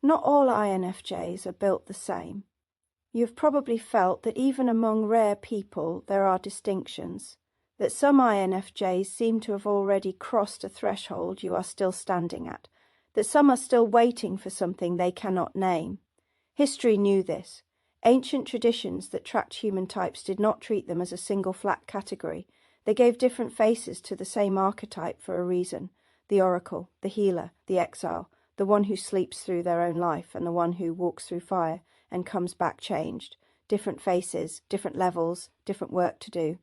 Not all INFJs are built the same. You've probably felt that even among rare people there are distinctions, that some INFJs seem to have already crossed a threshold you are still standing at, that some are still waiting for something they cannot name. History knew this. Ancient traditions that tracked human types did not treat them as a single flat category. They gave different faces to the same archetype for a reason: the oracle, the healer, the exile, the one who sleeps through their own life, and the one who walks through fire and comes back changed. Different faces, different levels, different work to do.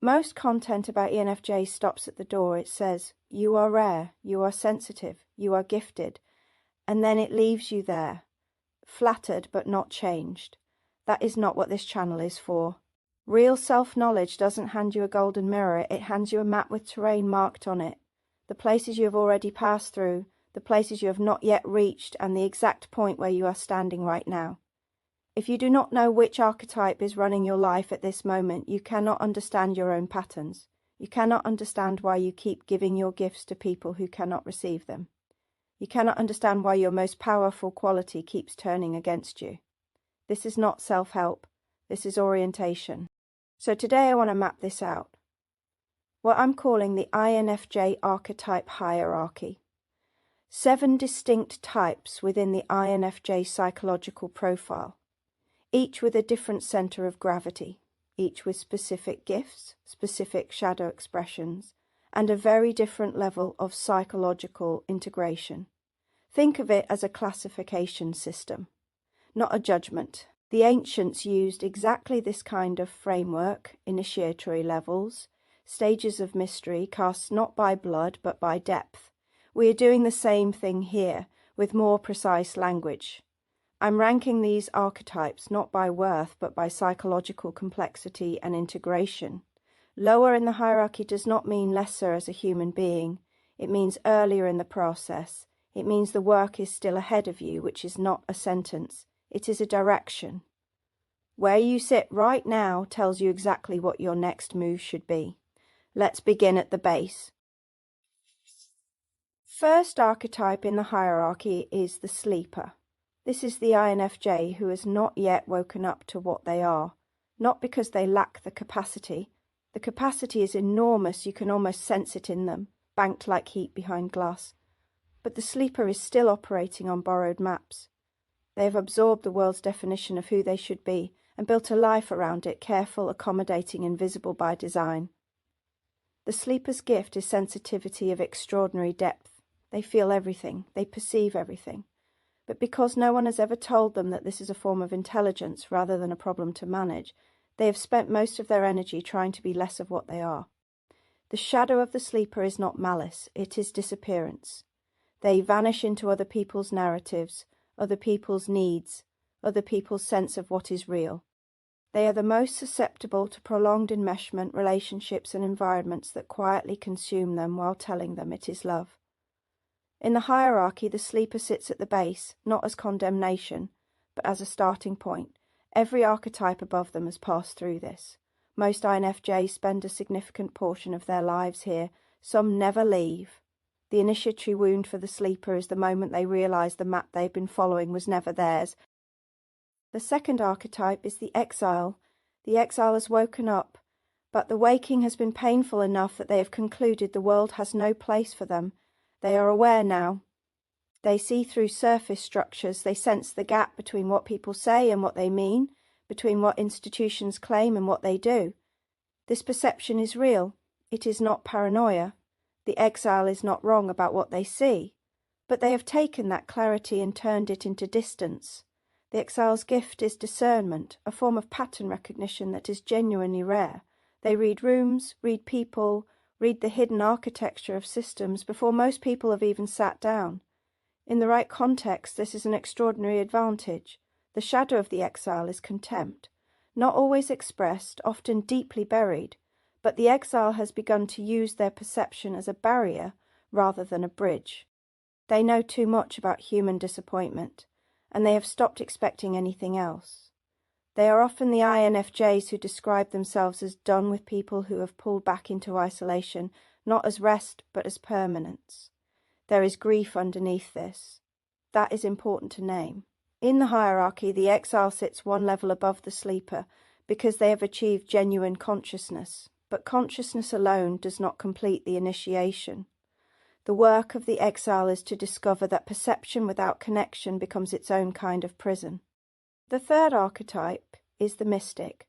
Most content about ENFJ stops at the door. It says, you are rare, you are sensitive, you are gifted, and then it leaves you there, flattered but not changed. That is not what this channel is for. Real self-knowledge doesn't hand you a golden mirror, it hands you a map with terrain marked on it. The places you have already passed through, the places you have not yet reached, and the exact point where you are standing right now. If you do not know which archetype is running your life at this moment, you cannot understand your own patterns. You cannot understand why you keep giving your gifts to people who cannot receive them. You cannot understand why your most powerful quality keeps turning against you. This is not self-help. This is orientation. So today I want to map this out. What I'm calling the INFJ Archetype Hierarchy. 7 distinct types within the INFJ psychological profile, each with a different center of gravity, each with specific gifts, specific shadow expressions, and a very different level of psychological integration. Think of it as a classification system, not a judgment. The ancients used exactly this kind of framework: initiatory levels, stages of mystery cast not by blood but by depth. We are doing the same thing here, with more precise language. I'm ranking these archetypes not by worth but by psychological complexity and integration. Lower in the hierarchy does not mean lesser as a human being. It means earlier in the process. It means the work is still ahead of you, which is not a sentence. It is a direction. Where you sit right now tells you exactly what your next move should be. Let's begin at the base. First archetype in the hierarchy is the sleeper. This is the INFJ who has not yet woken up to what they are, not because they lack the capacity. The capacity is enormous, you can almost sense it in them, banked like heat behind glass. But the sleeper is still operating on borrowed maps. They have absorbed the world's definition of who they should be and built a life around it, careful, accommodating, and visible by design. The sleeper's gift is sensitivity of extraordinary depth. They feel everything, they perceive everything. But because no one has ever told them that this is a form of intelligence rather than a problem to manage, they have spent most of their energy trying to be less of what they are. The shadow of the sleeper is not malice, it is disappearance. They vanish into other people's narratives, other people's needs, other people's sense of what is real. They are the most susceptible to prolonged enmeshment, relationships and environments that quietly consume them while telling them it is love. In the hierarchy, the sleeper sits at the base, not as condemnation, but as a starting point. Every archetype above them has passed through this. Most INFJs spend a significant portion of their lives here. Some never leave. The initiatory wound for the sleeper is the moment they realise the map they've been following was never theirs. The second archetype is the exile. The exile has woken up, but the waking has been painful enough that they have concluded the world has no place for them. They are aware now. They see through surface structures. They sense the gap between what people say and what they mean, between what institutions claim and what they do. This perception is real. It is not paranoia. The exile is not wrong about what they see, but they have taken that clarity and turned it into distance. The exile's gift is discernment, a form of pattern recognition that is genuinely rare. They read rooms, read people, read the hidden architecture of systems before most people have even sat down. In the right context, this is an extraordinary advantage. The shadow of the exile is contempt, not always expressed, often deeply buried, but the exile has begun to use their perception as a barrier rather than a bridge. They know too much about human disappointment, and they have stopped expecting anything else. They are often the INFJs who describe themselves as done with people who have pulled back into isolation, not as rest but as permanence. There is grief underneath this. That is important to name. In the hierarchy, the exile sits one level above the sleeper because they have achieved genuine consciousness, but consciousness alone does not complete the initiation. The work of the exile is to discover that perception without connection becomes its own kind of prison. The third archetype is the mystic.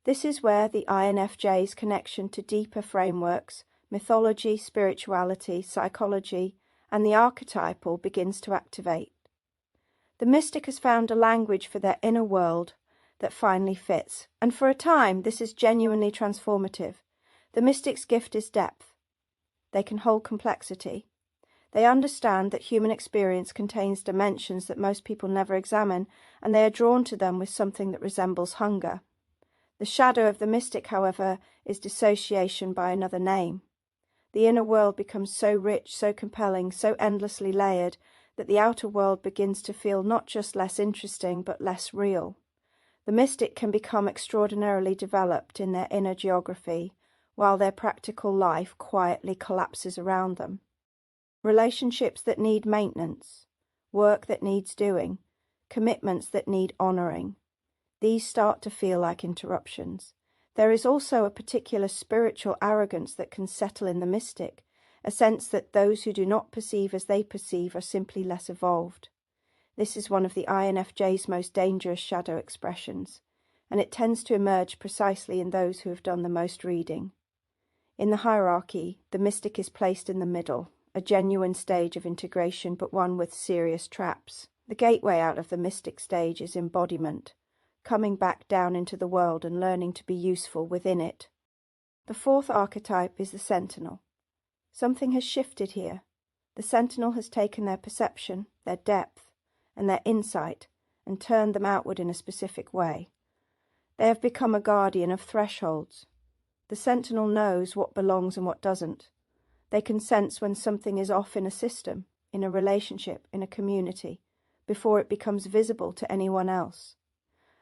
This is where the INFJ's connection to deeper frameworks, mythology, spirituality, psychology, and the archetypal begins to activate. The mystic has found a language for their inner world that finally fits, and for a time this is genuinely transformative. The mystic's gift is depth. They can hold complexity. They understand that human experience contains dimensions that most people never examine, and they are drawn to them with something that resembles hunger. The shadow of the mystic, however, is dissociation by another name. The inner world becomes so rich, so compelling, so endlessly layered, that the outer world begins to feel not just less interesting, but less real. The mystic can become extraordinarily developed in their inner geography, while their practical life quietly collapses around them. Relationships that need maintenance, work that needs doing, commitments that need honouring. These start to feel like interruptions. There is also a particular spiritual arrogance that can settle in the mystic, a sense that those who do not perceive as they perceive are simply less evolved. This is one of the INFJ's most dangerous shadow expressions, and it tends to emerge precisely in those who have done the most reading. In the hierarchy, the mystic is placed in the middle, a genuine stage of integration, but one with serious traps. The gateway out of the mystic stage is embodiment, coming back down into the world and learning to be useful within it. The fourth archetype is the Sentinel. Something has shifted here. The Sentinel has taken their perception, their depth, and their insight and turned them outward in a specific way. They have become a guardian of thresholds. The Sentinel knows what belongs and what doesn't. They can sense when something is off in a system, in a relationship, in a community, before it becomes visible to anyone else.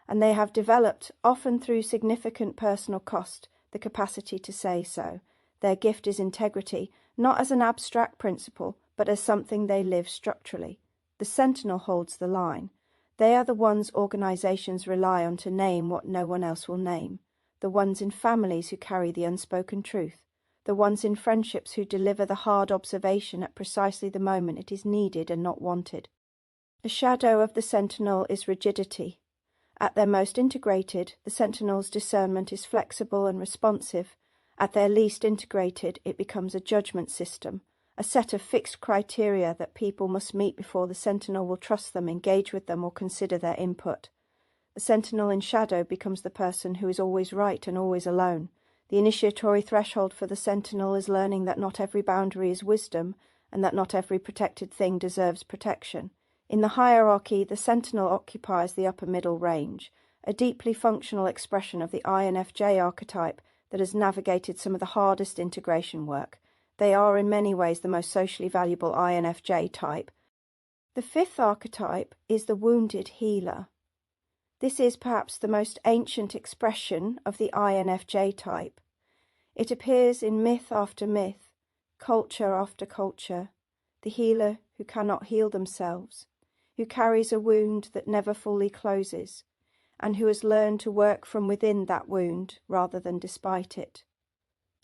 And they have developed, often through significant personal cost, the capacity to say so. Their gift is integrity, not as an abstract principle, but as something they live structurally. The Sentinel holds the line. They are the ones organizations rely on to name what no one else will name, the ones in families who carry the unspoken truth, the ones in friendships who deliver the hard observation at precisely the moment it is needed and not wanted. The shadow of the Sentinel is rigidity. At their most integrated, the Sentinel's discernment is flexible and responsive. At their least integrated, it becomes a judgment system, a set of fixed criteria that people must meet before the Sentinel will trust them, engage with them, or consider their input. The Sentinel in shadow becomes the person who is always right and always alone. The initiatory threshold for the Sentinel is learning that not every boundary is wisdom, and that not every protected thing deserves protection. In the hierarchy, the Sentinel occupies the upper middle range, a deeply functional expression of the INFJ archetype that has navigated some of the hardest integration work. They are in many ways the most socially valuable INFJ type. The fifth archetype is the wounded healer. This is perhaps the most ancient expression of the INFJ type. It appears in myth after myth, culture after culture, the healer who cannot heal themselves, who carries a wound that never fully closes, and who has learned to work from within that wound rather than despite it.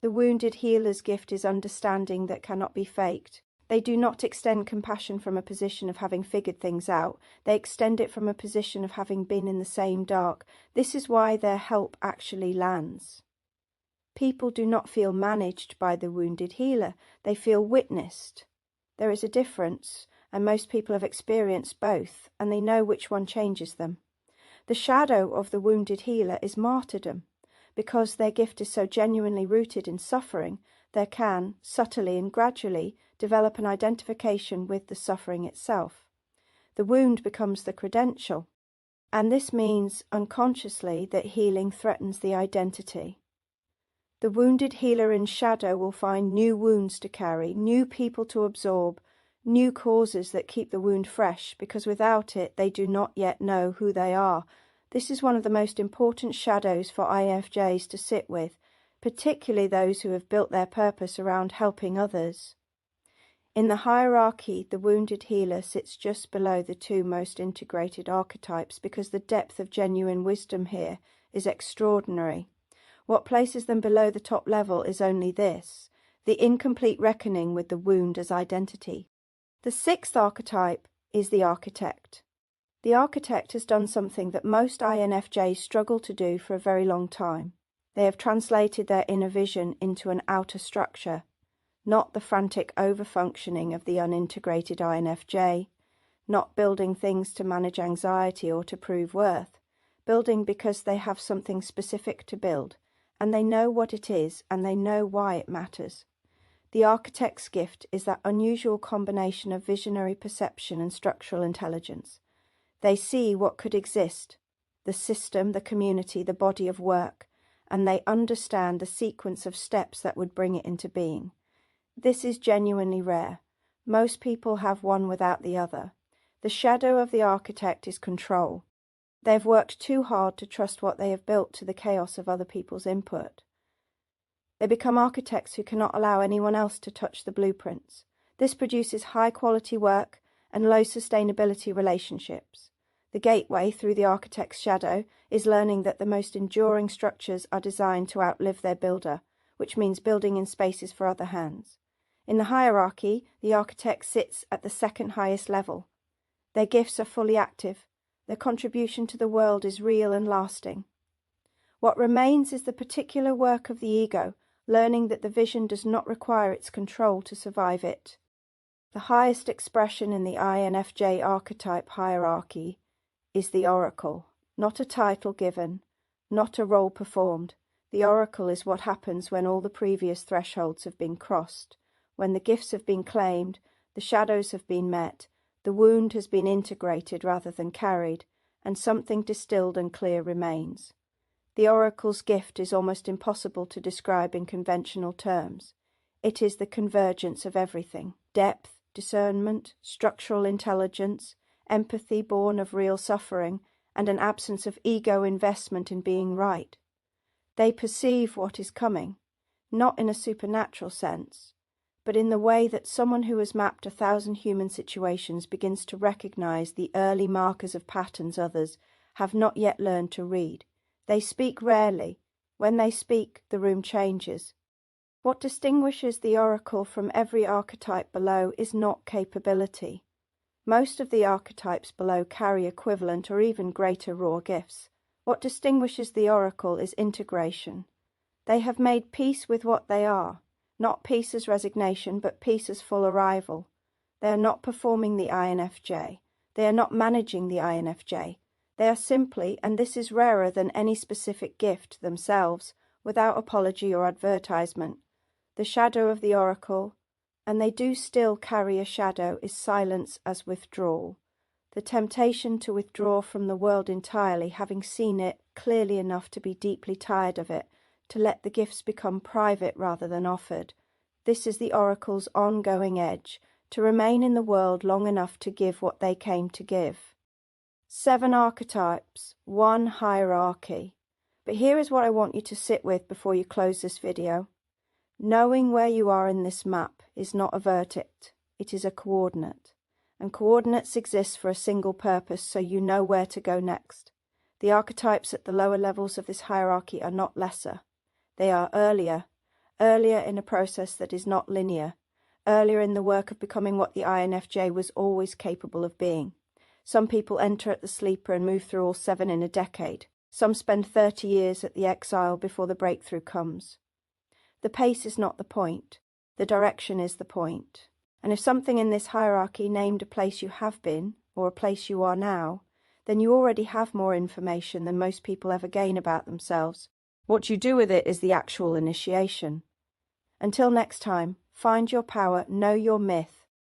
The wounded healer's gift is understanding that cannot be faked. They do not extend compassion from a position of having figured things out. They extend it from a position of having been in the same dark. This is why their help actually lands. People do not feel managed by the wounded healer. They feel witnessed. There is a difference, and most people have experienced both, and they know which one changes them. The shadow of the wounded healer is martyrdom. Because their gift is so genuinely rooted in suffering, there can, subtly and gradually, develop an identification with the suffering itself. The wound becomes the credential, and this means unconsciously that healing threatens the identity. The wounded healer in shadow will find new wounds to carry, new people to absorb, new causes that keep the wound fresh, because without it they do not yet know who they are. This is one of the most important shadows for INFJs to sit with, particularly those who have built their purpose around helping others. In the hierarchy, the wounded healer sits just below the two most integrated archetypes because the depth of genuine wisdom here is extraordinary. What places them below the top level is only this: the incomplete reckoning with the wound as identity. The sixth archetype is the architect. The architect has done something that most INFJs struggle to do for a very long time. They have translated their inner vision into an outer structure, not the frantic overfunctioning of the unintegrated INFJ, not building things to manage anxiety or to prove worth, building because they have something specific to build, and they know what it is and they know why it matters. The architect's gift is that unusual combination of visionary perception and structural intelligence. They see what could exist, the system, the community, the body of work, and they understand the sequence of steps that would bring it into being. This is genuinely rare. Most people have one without the other. The shadow of the architect is control. They have worked too hard to trust what they have built to the chaos of other people's input. They become architects who cannot allow anyone else to touch the blueprints. This produces high-quality work and low-sustainability relationships. The gateway through the architect's shadow is learning that the most enduring structures are designed to outlive their builder, which means building in spaces for other hands. In the hierarchy, the architect sits at the second highest level. Their gifts are fully active. Their contribution to the world is real and lasting. What remains is the particular work of the ego, learning that the vision does not require its control to survive it. The highest expression in the INFJ Archetype Hierarchy is the oracle, not a title given, not a role performed. The oracle is what happens when all the previous thresholds have been crossed, when the gifts have been claimed, the shadows have been met, the wound has been integrated rather than carried, and something distilled and clear remains. The oracle's gift is almost impossible to describe in conventional terms. It is the convergence of everything: depth, discernment, structural intelligence, empathy born of real suffering, and an absence of ego investment in being right. They perceive what is coming, not in a supernatural sense, but in the way that someone who has mapped 1,000 human situations begins to recognize the early markers of patterns others have not yet learned to read. They speak rarely. When they speak, the room changes. What distinguishes the oracle from every archetype below is not capability. Most of the archetypes below carry equivalent or even greater raw gifts. What distinguishes the oracle is integration. They have made peace with what they are. Not peace as resignation, but peace as full arrival. They are not performing the INFJ. They are not managing the INFJ. They are simply, and this is rarer than any specific gift, themselves, without apology or advertisement. The shadow of the oracle, and they do still carry a shadow, is silence as withdrawal. The temptation to withdraw from the world entirely, having seen it clearly enough to be deeply tired of it, to let the gifts become private rather than offered. This is the oracle's ongoing edge, to remain in the world long enough to give what they came to give. 7 archetypes, 1 hierarchy. But here is what I want you to sit with before you close this video. Knowing where you are in this map is not a vertex, it is a coordinate. And coordinates exist for a single purpose, so you know where to go next. The archetypes at the lower levels of this hierarchy are not lesser. They are earlier in a process that is not linear, earlier in the work of becoming what the INFJ was always capable of being. Some people enter at the sleeper and move through all 7 in a decade. Some spend 30 years at the exile before the breakthrough comes. The pace is not the point. The direction is the point. And if something in this hierarchy named a place you have been, or a place you are now, then you already have more information than most people ever gain about themselves. What you do with it is the actual initiation. Until next time, find your power, know your myth,